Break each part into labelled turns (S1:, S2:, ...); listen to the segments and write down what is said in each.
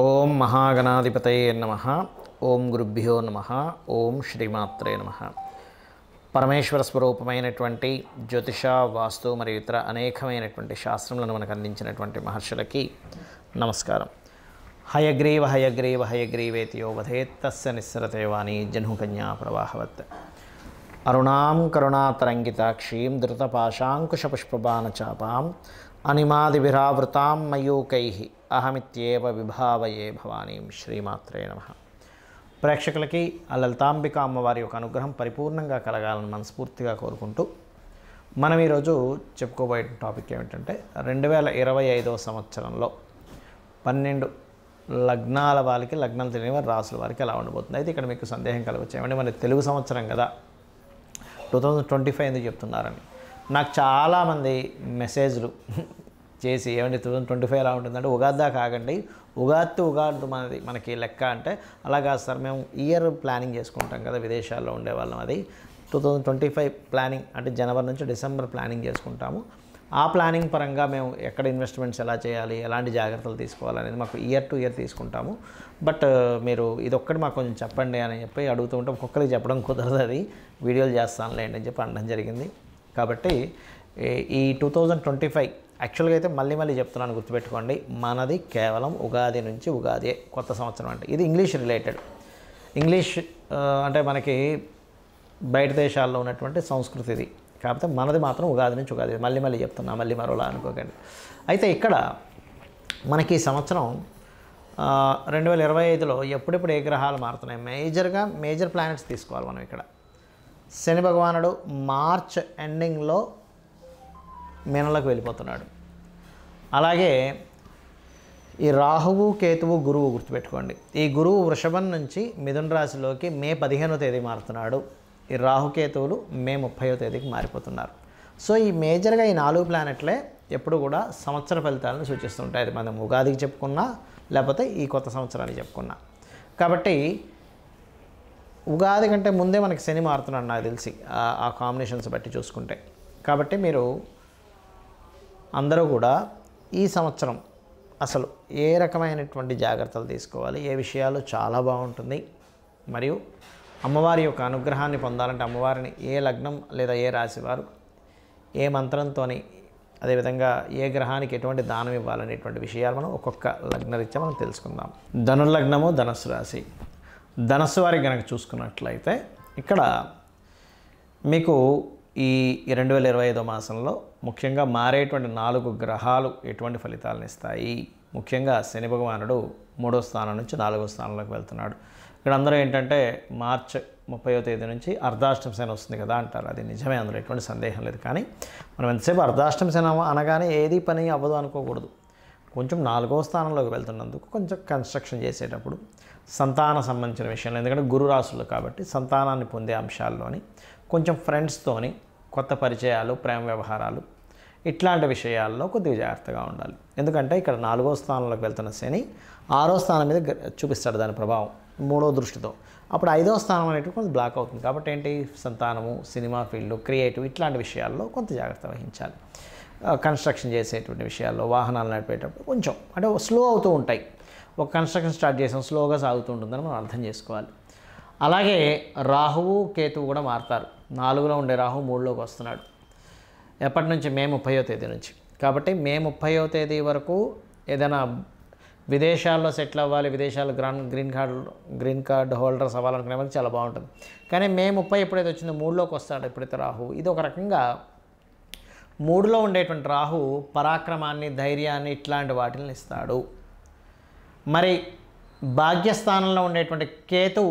S1: ఓం మహాగణాధిపతయే నమః. ఓం గురుభ్యో నమః. ఓం శ్రీమాత్రే నమః. పరమేశ్వర స్వరూపమైనటువంటి జ్యోతిష, వాస్తు మరియు ఇతర అనేకమైనటువంటి శాస్త్రములను మనకు అందించినటువంటి మహర్షులకి నమస్కారం. హయగ్రీవ హయగ్రీవ హయగ్రీవేతి యో వదేత్ తస్య నిస్సరతే వాణి జహ్నుకన్యా ప్రవాహవత్. అరుణాం కరుణాతరంగితాక్షీం ధృతపాశాంకుశపుష్పబాణచాపాం అనిమాదిభిరావృతాం మయూకైః అహమిత్యేవ విభావయే భవానీం. శ్రీమాత్రే నమః. ప్రేక్షకులకి ఆ లలితాంబిక అమ్మవారి యొక్క అనుగ్రహం పరిపూర్ణంగా కలగాలని మనస్ఫూర్తిగా కోరుకుంటూ మనం ఈరోజు చెప్పుకోబోయే టాపిక్ ఏమిటంటే 2025 సంవత్సరంలో 12 లగ్నాల వారికి, లగ్నాలు తెలియని వారి రాసుల వారికి ఎలా ఉండబోతుంది. అయితే ఇక్కడ మీకు సందేహం కలగవచ్చు, ఏమంటే మన తెలుగు సంవత్సరం కదా 2025 ఎందుకు చెప్తున్నారని. నాకు చాలామంది మెసేజ్లు చేసి ఏమంటే 2025 ఎలా ఉంటుందంటే ఉగాది దాకా ఆగండి, ఉగాది మనకి లెక్క అంటే అలా కాదు సార్, మేము ఇయర్ ప్లానింగ్ చేసుకుంటాం కదా విదేశాల్లో ఉండేవాళ్ళం. అది 2025 ప్లానింగ్ అంటే జనవరి నుంచి డిసెంబర్ ప్లానింగ్ చేసుకుంటాము. ఆ ప్లానింగ్ పరంగా మేము ఎక్కడ ఇన్వెస్ట్మెంట్స్ ఎలా చేయాలి, ఎలాంటి జాగ్రత్తలు తీసుకోవాలనేది మాకు ఇయర్ టు ఇయర్ తీసుకుంటాము. బట్ మీరు ఇదొక్కటి మాకు కొంచెం చెప్పండి అని చెప్పి అడుగుతూ ఉంటే ఒక్కొక్కరికి చెప్పడం కుదరదు, అది వీడియోలు చేస్తానులేండి అని చెప్పి అనడం జరిగింది. కాబట్టి ఈ 2025 యాక్చువల్గా అయితే మళ్ళీ చెప్తున్నాను, గుర్తుపెట్టుకోండి, మనది కేవలం ఉగాది నుంచి ఉగాది కొత్త సంవత్సరం. అంటే ఇది ఇంగ్లీష్ రిలేటెడ్. ఇంగ్లీష్ అంటే మనకి బయట దేశాల్లో ఉన్నటువంటి సంస్కృతి ఇది, కాకపోతే మనది మాత్రం ఉగాది నుంచి ఉగాది. మళ్ళీ చెప్తున్నా, మళ్ళీ మరోలా అనుకోకండి. అయితే ఇక్కడ మనకి ఈ సంవత్సరం 2025లో ఎప్పుడెప్పుడు ఏ గ్రహాలు మారుతున్నాయి, మేజర్ ప్లానెట్స్ తీసుకోవాలి మనం. ఇక్కడ శని భగవానుడు మార్చ్ ఎండింగ్లో మీనంలోకి వెళ్ళిపోతున్నాడు. అలాగే ఈ రాహువు, కేతువు, గురువు గుర్తుపెట్టుకోండి. ఈ గురువు వృషభం నుంచి మిథున రాశిలోకి మే 15వ తేదీ మారుతున్నాడు. ఈ రాహుకేతువులు మే 30వ తేదీకి మారిపోతున్నారు. సో ఈ మేజర్గా ఈ 4 ప్లానెట్లే ఎప్పుడు కూడా సంవత్సర ఫలితాలను సూచిస్తుంటాయి. అది మనం ఉగాదికి చెప్పుకున్నా, లేకపోతే ఈ కొత్త సంవత్సరానికి చెప్పుకున్నా. కాబట్టి ఉగాది కంటే ముందే మనకి శని మారుతున్నాడు నాకు తెలిసి, ఆ కాంబినేషన్స్ బట్టి చూసుకుంటే. కాబట్టి మీరు అందరూ కూడా ఈ సంవత్సరం అసలు ఏ రకమైనటువంటి జాగ్రత్తలు తీసుకోవాలి, ఏ విషయాలు చాలా బాగుంటుంది, మరియు అమ్మవారి యొక్క అనుగ్రహాన్ని పొందాలంటే అమ్మవారిని ఏ లగ్నం లేదా ఏ రాశి వారు ఏ మంత్రంతో, అదేవిధంగా ఏ గ్రహానికి ఎటువంటి దానం ఇవ్వాలనేటువంటి విషయాలు మనం ఒక్కొక్క లగ్నరీత్యా మనం తెలుసుకుందాం. ధనుర్లగ్నము, ధనస్సు రాశి. ధనస్సు వారికి కనుక చూసుకున్నట్లయితే ఇక్కడ మీకు ఈ 2025 మాసంలో ముఖ్యంగా మారేటువంటి 4 గ్రహాలు ఎటువంటి ఫలితాలను ఇస్తాయి. ముఖ్యంగా శని భగవానుడు 3వ స్థానం నుంచి 4వ స్థానంలోకి వెళ్తున్నాడు. ఇక్కడ అందరూ ఏంటంటే మార్చ్ 30వ తేదీ నుంచి అర్ధాష్టమ శని వస్తుంది కదా అంటారు. అది నిజమే, అందులో ఎటువంటి సందేహం లేదు. కానీ మనం ఎంతసేపు అర్ధాష్టమ శని అనగానే ఏది పని అవ్వదు అనుకోకూడదు. కొంచెం 4వ స్థానంలోకి వెళ్తున్నందుకు కొంచెం కన్స్ట్రక్షన్ చేసేటప్పుడు సంతాన సంబంధించిన విషయంలో, ఎందుకంటే గురు రాశులు కాబట్టి సంతానాన్ని పొందే అంశాల్లోని కొంచెం ఫ్రెండ్స్తోని కొత్త పరిచయాలు, ప్రేమ వ్యవహారాలు, ఇట్లాంటి విషయాల్లో కొద్దిగా జాగ్రత్తగా ఉండాలి. ఎందుకంటే ఇక్కడ 4వ స్థానంలోకి వెళ్తున్న శని 6వ స్థానం మీద చూపిస్తాడు దాని ప్రభావం 3వ దృష్టితో. అప్పుడు 5వ స్థానం అనేటువంటి కొంచెం బ్లాక్ అవుతుంది. కాబట్టి ఏంటి, సంతానము, సినిమా ఫీల్డ్, క్రియేటివ్ ఇట్లాంటి విషయాల్లో కొంత జాగ్రత్త వహించాలి. కన్స్ట్రక్షన్ చేసేటువంటి విషయాల్లో, వాహనాలు నడిపేటప్పుడు కొంచెం అంటే స్లో అవుతూ ఉంటాయి. ఒక కన్స్ట్రక్షన్ స్టార్ట్ చేసాం, స్లోగా సాగుతూ ఉంటుందని మనం అర్థం చేసుకోవాలి. అలాగే రాహువు, కేతువు కూడా మారుతారు. 4లో ఉండే రాహువు 3లోకి వస్తున్నాడు. ఎప్పటి నుంచి? మే 30వ తేదీ నుంచి. కాబట్టి మే 30వ తేదీ వరకు ఏదైనా విదేశాల్లో సెటిల్ అవ్వాలి, విదేశాల్లో గ్రీన్ కార్డ్ హోల్డర్స్ అవ్వాలనుకునే వాళ్ళకి చాలా బాగుంటుంది. కానీ మే 30 ఎప్పుడైతే వచ్చిందో 3లోకి వస్తాడు ఎప్పుడైతే రాహు. ఇది ఒక రకంగా 3లో ఉండేటువంటి రాహు పరాక్రమాన్ని, ధైర్యాన్ని ఇట్లాంటి వాటిని ఇస్తాడు. మరి భాగ్యస్థానంలో ఉండేటువంటి కేతు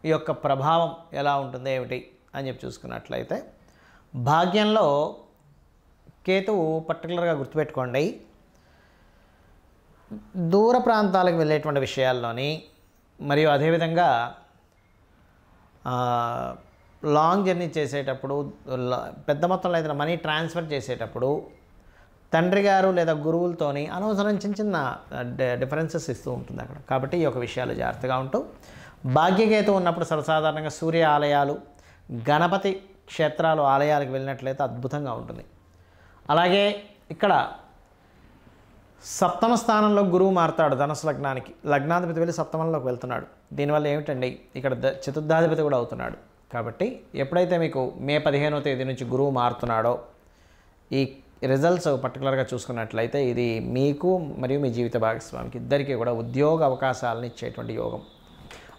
S1: యొక్క ప్రభావం ఎలా ఉంటుంది ఏమిటి అని చెప్పి చూసుకున్నట్లయితే, భాగ్యంలో కేతువు పర్టికులర్గా గుర్తుపెట్టుకోండి, దూర ప్రాంతాలకు వెళ్ళేటువంటి విషయాల్లోని, మరియు అదేవిధంగా లాంగ్ జర్నీ చేసేటప్పుడు, పెద్ద మొత్తంలో ఏదైనా మనీ ట్రాన్స్ఫర్ చేసేటప్పుడు తండ్రి గారు లేదా గురువులతోని అనవసరం చిన్న డిఫరెన్సెస్ ఇస్తూ ఉంటుంది అక్కడ. కాబట్టి ఈ యొక్క విషయాలు జాగ్రత్తగా ఉంటూ, భాగ్యకేతు ఉన్నప్పుడు సర్వసాధారణంగా సూర్య ఆలయాలు, గణపతి క్షేత్రాలు, ఆలయాలకు వెళ్ళినట్లయితే అద్భుతంగా ఉంటుంది. అలాగే ఇక్కడ సప్తమ స్థానంలో గురువు మారుతాడు ధనుసు లగ్నానికి. లగ్నాధిపతి వెళ్ళి సప్తమంలోకి వెళ్తున్నాడు. దీనివల్ల ఏమిటండి, ఇక్కడ చతుర్థాధిపతి కూడా అవుతున్నాడు. కాబట్టి ఎప్పుడైతే మీకు మే 15వ తేదీ నుంచి గురువు మారుతున్నాడో ఈ రిజల్ట్స్ పర్టికులర్గా చూసుకున్నట్లయితే ఇది మీకు మరియు మీ జీవిత భాగస్వామికి ఇద్దరికీ కూడా ఉద్యోగ అవకాశాలను ఇచ్చేటువంటి యోగం.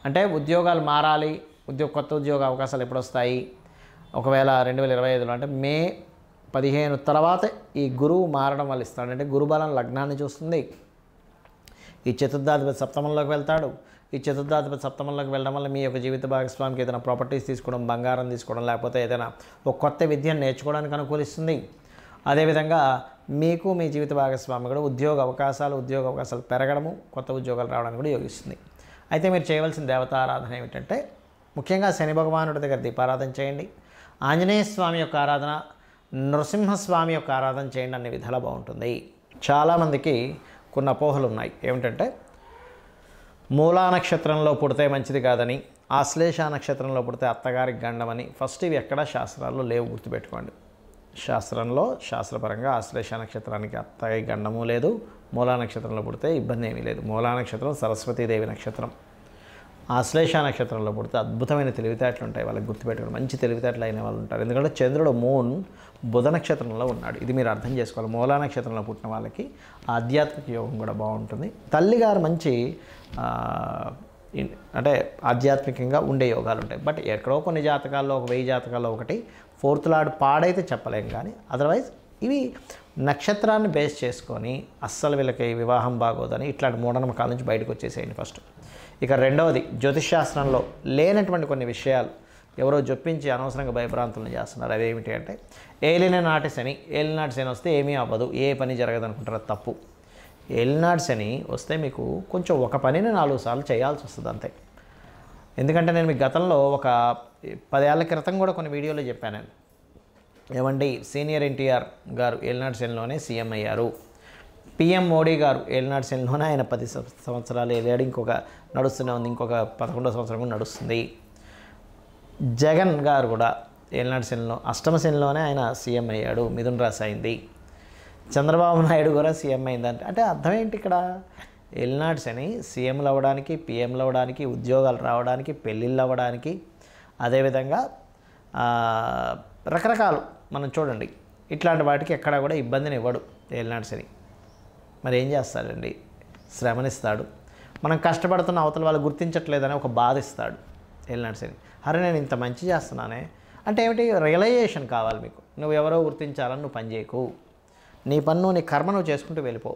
S1: అంటే ఉద్యోగాలు మారాలి, కొత్త ఉద్యోగ అవకాశాలు ఎప్పుడు వస్తాయి, ఒకవేళ 2025లో అంటే మే 15 తర్వాత ఈ గురువు మారడం వల్ల ఇస్తాడు. అంటే గురుబలం లగ్నాన్ని చూస్తుంది. ఈ చతుర్థాధిపతి సప్తమంలోకి వెళ్తాడు. ఈ చతుర్థాధిపతి సప్తమంలోకి వెళ్ళడం వల్ల మీ యొక్క జీవిత భాగస్వామికి ఏదైనా ప్రాపర్టీస్ తీసుకోవడం, బంగారం తీసుకోవడం, లేకపోతే ఏదైనా ఒక కొత్త విద్యను నేర్చుకోవడానికి అనుకూలిస్తుంది. అదేవిధంగా మీకు మీ జీవిత భాగస్వామి కూడా ఉద్యోగ అవకాశాలు పెరగడము, కొత్త ఉద్యోగాలు రావడానికి కూడా యోగిస్తుంది. అయితే మీరు చేయవలసిన దేవతారాధన ఏమిటంటే ముఖ్యంగా శని భగవానుడి దగ్గర దీపారాధన చేయండి, ఆంజనేయ స్వామి యొక్క ఆరాధన, నృసింహస్వామి యొక్క ఆరాధన చేయండి, అన్ని విధాలా బాగుంటుంది. చాలామందికి కొన్ని అపోహలు ఉన్నాయి. ఏమిటంటే మూలా నక్షత్రంలో పుడితే మంచిది కాదని, ఆశ్లేష నక్షత్రంలో పుడితే అత్తగారికి గండమని. ఫస్ట్ ఇవి ఎక్కడా శాస్త్రాల్లో లేవు, గుర్తుపెట్టుకోండి. శాస్త్రపరంగా ఆశ్లేష నక్షత్రానికి అత్తగారి గండము లేదు, మూలా నక్షత్రంలో పుడితే ఇబ్బంది ఏమీ లేదు. మూలా నక్షత్రం సరస్వతీదేవి నక్షత్రం. ఆశ్లేష నక్షత్రంలో పుడితే అద్భుతమైన తెలివితేటలు ఉంటాయి వాళ్ళకి, గుర్తుపెట్టుకోండి. మంచి తెలివితేటలు అయిన వాళ్ళు ఉంటారు. ఎందుకంటే చంద్రుడు మూన్ బుధ నక్షత్రంలో ఉన్నాడు. ఇది మీరు అర్థం చేసుకోవాలి. మూలా నక్షత్రంలో పుట్టిన వాళ్ళకి ఆధ్యాత్మిక యోగం కూడా బాగుంటుంది. తల్లిగారు మంచి అంటే ఆధ్యాత్మికంగా ఉండే యోగాలు ఉంటాయి. బట్ ఎక్కడో కొన్ని జాతకాల్లో, ఒక 1000 జాతకాల్లో ఒకటి ఫోర్త్ లార్డ్ పాడైతే చెప్పలేం. కానీ అదర్వైజ్ ఇవి నక్షత్రాన్ని బేస్ చేసుకొని అస్సలు వీళ్ళకి వివాహం బాగోదని ఇట్లాంటి మూఢనమ్మకాల నుంచి బయటకు వచ్చేసేయండి ఫస్ట్. ఇక రెండవది, జ్యోతిష్శాస్త్రంలో లేనటువంటి కొన్ని విషయాలు ఎవరో జొప్పించి అనవసరంగా భయభ్రాంతులను చేస్తున్నారు. అదేమిటి అంటే ఏలినాటి శని వస్తే ఏమీ అవ్వదు, ఏ పని జరగదు అనుకుంటారు. తప్పు. ఏలినాటి శని వస్తే మీకు కొంచెం ఒక పనిని 4 సార్లు చేయాల్సి వస్తుంది అంతే. ఎందుకంటే నేను మీకు గతంలో ఒక 10 ఏళ్ల క్రితం కూడా కొన్ని వీడియోలో చెప్పాను. ఏమండి, సీనియర్ ఎన్టీఆర్ గారు ఏలినాటి శనిలోనే సీఎం అయ్యారు. పిఎం మోడీ గారు ఏలినాటి శనిలోనే ఆయన 10 సంవత్సరాలు ఏలాడు. ఇంకొక నడుస్తూనే ఉంది, ఇంకొక 11వ సంవత్సరం కూడా నడుస్తుంది. జగన్ గారు కూడా ఏలినాటి శనిలో అష్టమ శనిలోనే ఆయన సీఎం అయ్యాడు, మిథున రాశి అయింది. చంద్రబాబు నాయుడు కూడా సీఎం అయిందంటే అంటే అర్థం ఏంటి, ఇక్కడ ఏలినాటి శని సీఎంలు అవ్వడానికి, పిఎంలు అవ్వడానికి, ఉద్యోగాలు రావడానికి, పెళ్ళిళ్ళు అవ్వడానికి, అదేవిధంగా రకరకాలు మనం చూడండి ఇట్లాంటి వాటికి ఎక్కడా కూడా ఇబ్బందిని ఇవ్వడు ఏలినాటి శని. మరి ఏం చేస్తాడండి, శ్రమనిస్తాడు. మనం కష్టపడుతున్న అవతల వాళ్ళు గుర్తించట్లేదని ఒక బాధ ఇస్తాడు ఏలినాటి శని. అరే నేను ఇంత మంచి చేస్తున్నానే అంటే ఏమిటి, రియలైజేషన్ కావాలి మీకు. నువ్వు ఎవరో గుర్తించాలని నువ్వు పని చేయకు, నీ పన్ను నీ కర్మ నువ్వు చేసుకుంటూ వెళ్ళిపో.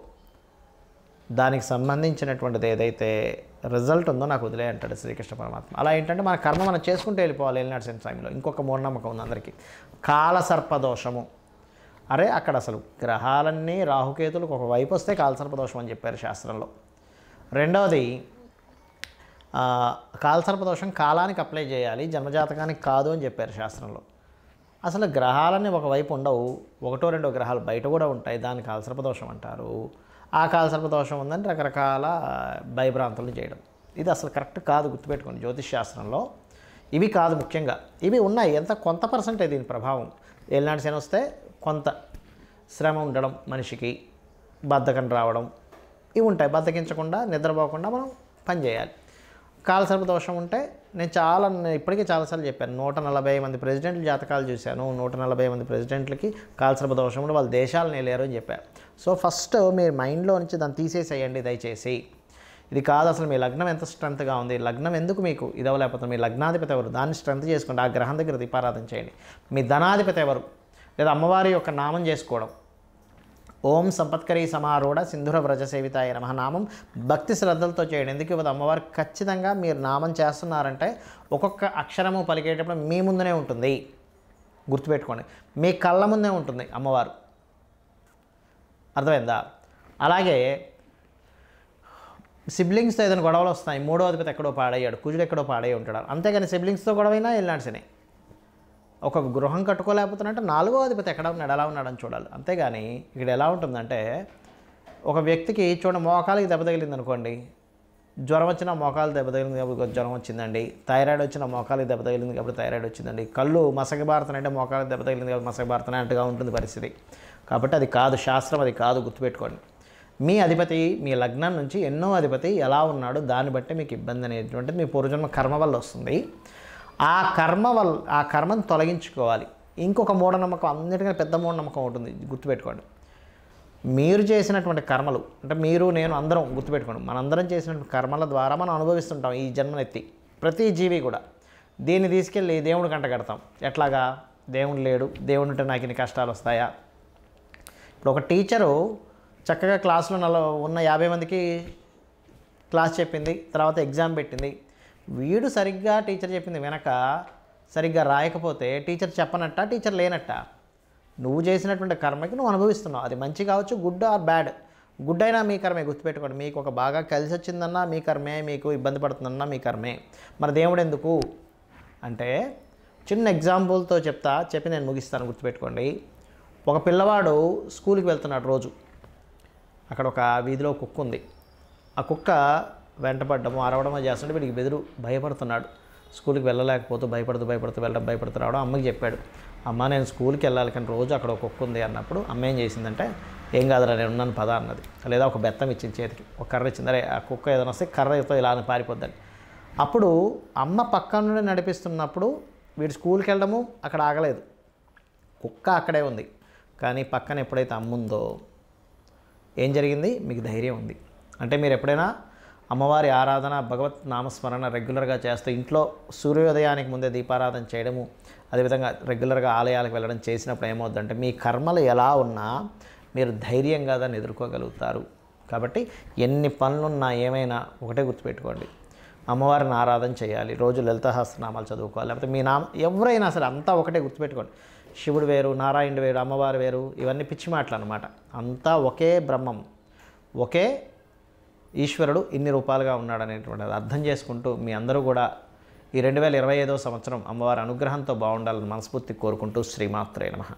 S1: దానికి సంబంధించినటువంటిది ఏదైతే రిజల్ట్ ఉందో నాకు వదిలే అంటాడు శ్రీకృష్ణ పరమాత్మ. అలా ఏంటంటే మన కర్మ మనం చేసుకుంటూ వెళ్ళిపోవాలి ఏలినాటి శని టైంలో. ఇంకొక మూఢనమ్మకం ఉంది అందరికీ, కాలసర్పదోషము. అరే అక్కడ అసలు గ్రహాలన్నీ రాహుకేతులకు ఒక వైపు వస్తే కాలసర్పదోషం అని చెప్పారు శాస్త్రంలో. రెండవది, కాలసర్పదోషం కాలానికి అప్లై చేయాలి, జన్మజాతకానికి కాదు అని చెప్పారు శాస్త్రంలో. అసలు గ్రహాలన్నీ ఒకవైపు ఉండవు, 1-2 గ్రహాలు బయట కూడా ఉంటాయి, దాన్ని కాలసర్పదోషం అంటారు. ఆ కాలసర్పదోషం ఉందని రకరకాల భయభ్రాంతులు చేయడం, ఇది అసలు కరెక్ట్ కాదు, గుర్తుపెట్టుకోండి. జ్యోతిష్ శాస్త్రంలో ఇవి కాదు. ముఖ్యంగా ఇవి ఉన్నాయి, కొంత పర్సెంటే దీని ప్రభావం. ఏలినాటి శని వస్తే కొంత శ్రమ ఉండడం, మనిషికి బద్ధకం రావడం, ఇవి ఉంటాయి. బద్ధకించకుండా, నిద్రపోకుండా మనం పని చేయాలి. కాలసర్పదోషం ఉంటే నేను ఇప్పటికీ చాలాసార్లు చెప్పాను, 140 మంది ప్రెసిడెంట్ల జాతకాలు చూశాను. 140 మంది ప్రెసిడెంట్లకి కాలసర్పదోషం ఉంటే వాళ్ళ దేశాలను వెళ్ళారు అని చెప్పారు. సో ఫస్ట్ మీరు మైండ్లో నుంచి దాన్ని తీసేసేయండి దయచేసి. ఇది కాదు అసలు మీ లగ్నం ఎంత స్ట్రెంత్గా ఉంది, లగ్నం ఎందుకు మీకు ఇది అవ్వలేకపోతుంది, మీ లగ్నాధిపతి ఎవరు దాన్ని స్ట్రెంత్ చేసుకోండి. ఆ గ్రహం దగ్గర దీపారాధన చేయండి. మీ ధనాధిపతి ఎవరు, లేదా అమ్మవారి యొక్క నామం చేసుకోవడం. ఓం సంపత్కరీ సమారూఢ సింధుర వ్రజ సేవితాయ నమః నామం భక్తి శ్రద్ధలతో చేయండి. ఎందుకు ఇవ్వదు అమ్మవారు, ఖచ్చితంగా మీరు నామం చేస్తున్నారంటే ఒక్కొక్క అక్షరము పలికేటప్పుడు మీ ముందునే ఉంటుంది, గుర్తుపెట్టుకోండి. మీ కళ్ళ ముందే ఉంటుంది అమ్మవారు, అర్థమైందా? అలాగే సిబ్లింగ్స్తో ఏదైనా గొడవలు వస్తాయి, 3వ అధిపతి ఎక్కడో పాడయ్యాడు, కుజుడు ఎక్కడో పాడయ్యి ఉంటాడు. అంతేగాని సిబ్లింగ్స్తో గొడవైనా ఏలినాటి శని. ఒక గృహం కట్టుకోలేకపోతున్నట్టే 4వ అధిపతి ఎక్కడ ఉన్నాడు, ఎలా ఉన్నాడని చూడాలి. అంతేగాని ఇక్కడ ఎలా ఉంటుందంటే ఒక వ్యక్తికి మోకాలకి దెబ్బ తగిలింది అనుకోండి, జ్వరం వచ్చిన మోకాలు దెబ్బ తగిలింది కాబట్టి జ్వరం వచ్చిందండి, థైరాయిడ్ వచ్చిన మోకాలకి దెబ్బ తగిలింది కాబట్టి థైరాయిడ్ వచ్చిందండి, కళ్ళు మసకబారుతానంటే మోకాలకి దెబ్బ తగిలింది కాబట్టి మసకబారుతానే అంటగా ఉంటుంది పరిస్థితి. కాబట్టి అది కాదు, శాస్త్రం అది కాదు, గుర్తుపెట్టుకోండి. మీ అధిపతి మీ లగ్నం నుంచి ఎన్నో అధిపతి ఎలా ఉన్నాడు దాన్ని బట్టి మీకు ఇబ్బంది అనేటువంటిది మీ పూర్వజన్మ కర్మ వల్ల వస్తుంది. ఆ కర్మను తొలగించుకోవాలి. ఇంకొక మూఢనమ్మకం, అన్నిటికన్నా పెద్ద మూఢనమ్మకం ఉంటుంది, గుర్తుపెట్టుకోండి. మీరు చేసినటువంటి కర్మలు అంటే మీరు నేను అందరం గుర్తుపెట్టుకోండి, మనందరం చేసినటువంటి కర్మల ద్వారా మనం అనుభవిస్తుంటాం ఈ జన్మనెత్తి. ప్రతి జీవి కూడా దీన్ని తీసుకెళ్ళి దేవుడు కంట కడతాం. ఎట్లాగా? దేవుడు లేడు, దేవుడు ఉంటే నాకు ఇన్ని కష్టాలు వస్తాయా? ఇప్పుడు ఒక టీచరు చక్కగా క్లాసులో ఉన్న 50 మందికి క్లాస్ చెప్పింది, తర్వాత ఎగ్జామ్ పెట్టింది. వీడు సరిగ్గా టీచర్ చెప్పింది వెనక సరిగ్గా రాయకపోతే టీచర్ చెప్పనట్ట, టీచర్ లేనట్ట. నువ్వు చేసినటువంటి కర్మకి నువ్వు అనుభవిస్తున్నావు. అది మంచి కావచ్చు, గుడ్ ఆర్ బ్యాడ్. గుడ్ అయినా మీ కర్మే, గుర్తుపెట్టుకోండి. మీకు ఒక బాగా కలిసి వచ్చిందన్నా మీ కర్మే, మీకు ఇబ్బంది పడుతుందన్నా మీ కర్మే. మరి దేవుడు ఎందుకు అంటే, చిన్న ఎగ్జాంపుల్తో చెప్పి నేను ముగిస్తాను, గుర్తుపెట్టుకోండి. ఒక పిల్లవాడు స్కూల్కి వెళ్తున్నాడు రోజు. అక్కడ ఒక వీధిలో కుక్క ఉంది. ఆ కుక్క వెంటపడ్డము అరవడమో చేస్తుంటే వీడికి భయపడుతున్నాడు. స్కూల్కి వెళ్ళలేకపోతూ భయపడుతూ రావడం. అమ్మకి చెప్పాడు, అమ్మ నేను స్కూల్కి వెళ్ళాలి కానీ రోజు అక్కడ ఒక కుక్క ఉంది అన్నప్పుడు అమ్మ ఏం చేసిందంటే, ఏం కాదురా నేను ఉన్నాను పద అన్నది. లేదా ఒక బెత్తం ఇచ్చింది చేతికి, ఒక కర్ర ఇచ్చింది. అరే ఆ కుక్క ఏదైనా వస్తే కర్రతో ఇలా పారిపోద్దని. అప్పుడు అమ్మ పక్క నుండి నడిపిస్తున్నప్పుడు వీడు స్కూల్కి వెళ్ళడము అక్కడ ఆగలేదు, కుక్క అక్కడే ఉంది. కానీ పక్కన ఎప్పుడైతే అమ్ముందో ఏం జరిగింది? మీకు ధైర్యం ఉంది. అంటే మీరు ఎప్పుడైనా అమ్మవారి ఆరాధన, భగవత్ నామస్మరణ రెగ్యులర్గా చేస్తూ ఇంట్లో సూర్యోదయానికి ముందే దీపారాధన చేయడము, అదేవిధంగా రెగ్యులర్గా ఆలయాలకు వెళ్ళడం చేసినప్పుడు ఏమవుద్దంటే మీ కర్మలు ఎలా ఉన్నా మీరు ధైర్యంగా దాన్ని ఎదుర్కోగలుగుతారు. కాబట్టి ఎన్ని పనులున్నా ఏమైనా ఒకటే గుర్తుపెట్టుకోండి, అమ్మవారిని ఆరాధన చేయాలి, రోజు లలిత సహస్రనామాలు చదువుకోవాలి. లేకపోతే మీ ఎవరైనా సరే అంతా ఒకటే గుర్తుపెట్టుకోండి. శివుడు వేరు, నారాయణుడు వేరు, అమ్మవారు వేరు, ఇవన్నీ పిచ్చి మాటలు అన్నమాట. అంతా ఒకే బ్రహ్మం, ఒకే ఈశ్వరుడు ఇన్ని రూపాలుగా ఉన్నాడు అనేటువంటిది అర్థం చేసుకుంటూ మీ అందరూ కూడా ఈ 2025వ సంవత్సరం అమ్మవారి అనుగ్రహంతో బాగుండాలని మనస్ఫూర్తి కోరుకుంటూ శ్రీమాత్రే నమః.